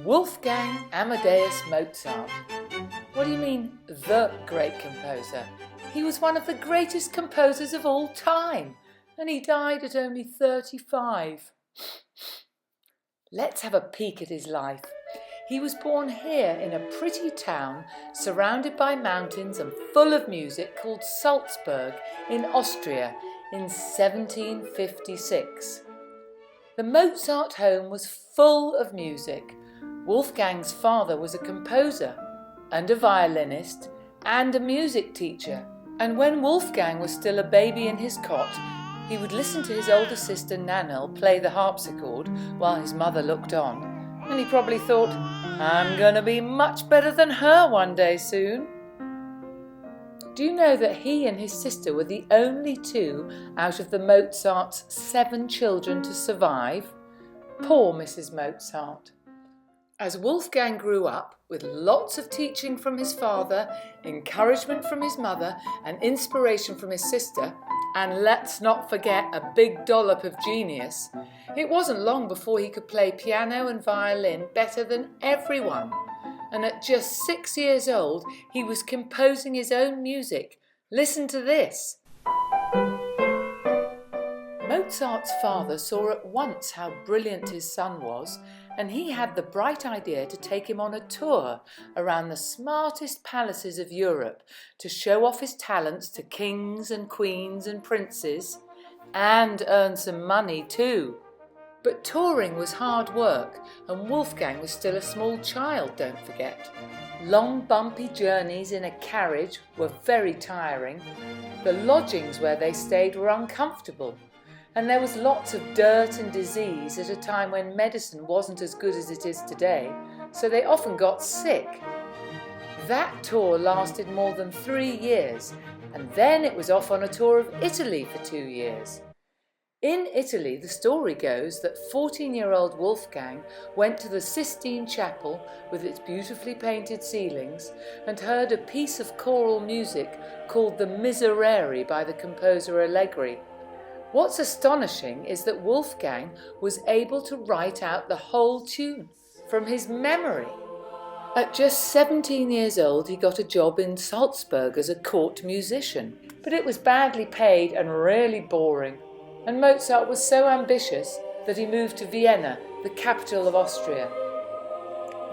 Wolfgang Amadeus Mozart. What do you mean, the great composer? He was one of the greatest composers of all time, and he died at only 35. Let's have a peek at his life. He was born here in a pretty town surrounded by mountains and full of music called Salzburg in Austria in 1756. The Mozart home was full of music. Wolfgang's father was a composer and a violinist and a music teacher. And when Wolfgang was still a baby in his cot, he would listen to his older sister Nannerl play the harpsichord while his mother looked on. And he probably thought, I'm going to be much better than her one day soon. Do you know that he and his sister were the only two out of the Mozart's 7 children to survive? Poor Mrs. Mozart. As Wolfgang grew up, with lots of teaching from his father, encouragement from his mother, and inspiration from his sister, and let's not forget a big dollop of genius, it wasn't long before he could play piano and violin better than everyone. And at just 6 years old, he was composing his own music. Listen to this. Mozart's father saw at once how brilliant his son was, and he had the bright idea to take him on a tour around the smartest palaces of Europe to show off his talents to kings and queens and princes, and earn some money too. But touring was hard work, and Wolfgang was still a small child, don't forget. Long bumpy journeys in a carriage were very tiring. The lodgings where they stayed were uncomfortable, and there was lots of dirt and disease at a time when medicine wasn't as good as it is today, so they often got sick. That tour lasted more than 3 years, and then it was off on a tour of Italy for 2 years. In Italy, the story goes that 14-year-old Wolfgang went to the Sistine Chapel with its beautifully painted ceilings and heard a piece of choral music called the Miserere by the composer Allegri. What's astonishing is that Wolfgang was able to write out the whole tune from his memory. At just 17 years old, he got a job in Salzburg as a court musician, but it was badly paid and really boring. And Mozart was so ambitious that he moved to Vienna, the capital of Austria.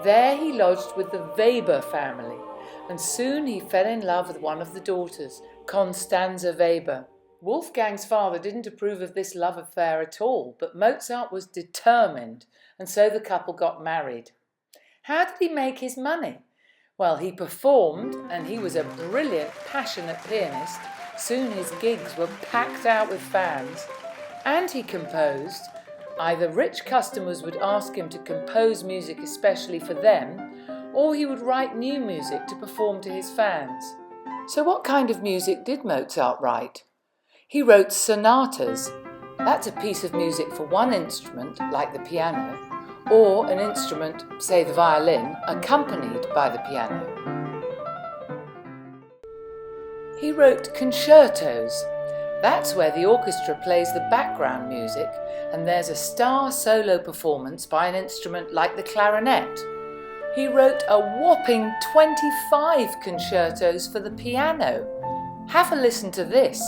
There he lodged with the Weber family, and soon he fell in love with one of the daughters, Constanze Weber. Wolfgang's father didn't approve of this love affair at all, but Mozart was determined, and so the couple got married. How did he make his money? Well, he performed, and he was a brilliant, passionate pianist. Soon his gigs were packed out with fans. And he composed. Either rich customers would ask him to compose music especially for them, or he would write new music to perform to his fans. So what kind of music did Mozart write? He wrote sonatas. That's a piece of music for one instrument, like the piano, or an instrument, say the violin, accompanied by the piano. He wrote concertos. That's where the orchestra plays the background music, and there's a star solo performance by an instrument like the clarinet. He wrote a whopping 25 concertos for the piano. Have a listen to this.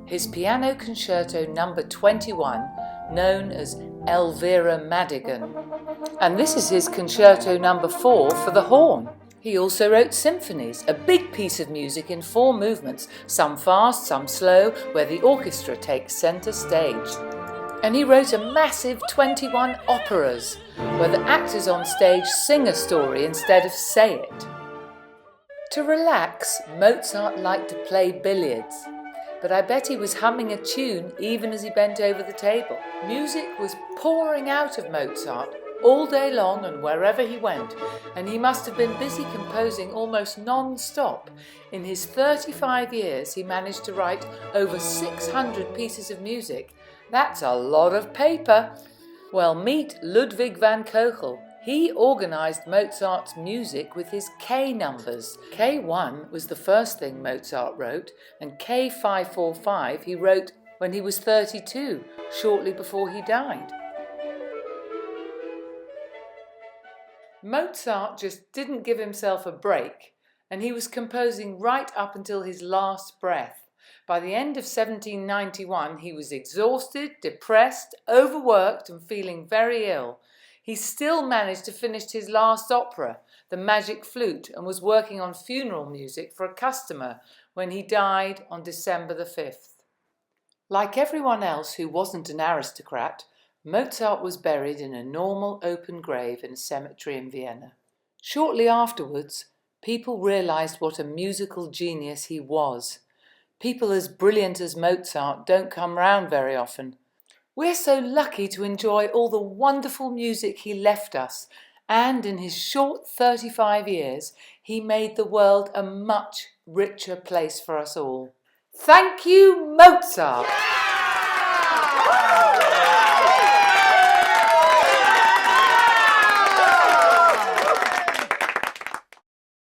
His piano concerto number 21, known as Elvira Madigan. And this is his concerto number 4 for the horn. He also wrote symphonies, a big piece of music in 4 movements, some fast, some slow, where the orchestra takes centre stage. And he wrote a massive 21 operas, where the actors on stage sing a story instead of say it. To relax, Mozart liked to play billiards, but I bet he was humming a tune even as he bent over the table. Music was pouring out of Mozart all day long and wherever he went, and he must have been busy composing almost non-stop. In his 35 years, he managed to write over 600 pieces of music. That's a lot of paper. Well, meet Ludwig van Köchel. He organised Mozart's music with his K numbers. K1 was the first thing Mozart wrote, and K545 he wrote when he was 32, shortly before he died. Mozart just didn't give himself a break, and he was composing right up until his last breath. By the end of 1791, he was exhausted, depressed, overworked, and feeling very ill. He still managed to finish his last opera, The Magic Flute, and was working on funeral music for a customer when he died on December the 5th. Like everyone else who wasn't an aristocrat, Mozart was buried in a normal open grave in a cemetery in Vienna. Shortly afterwards, people realized what a musical genius he was. People as brilliant as Mozart don't come round very often. We're so lucky to enjoy all the wonderful music he left us, and in his short 35 years, he made the world a much richer place for us all. Thank you, Mozart!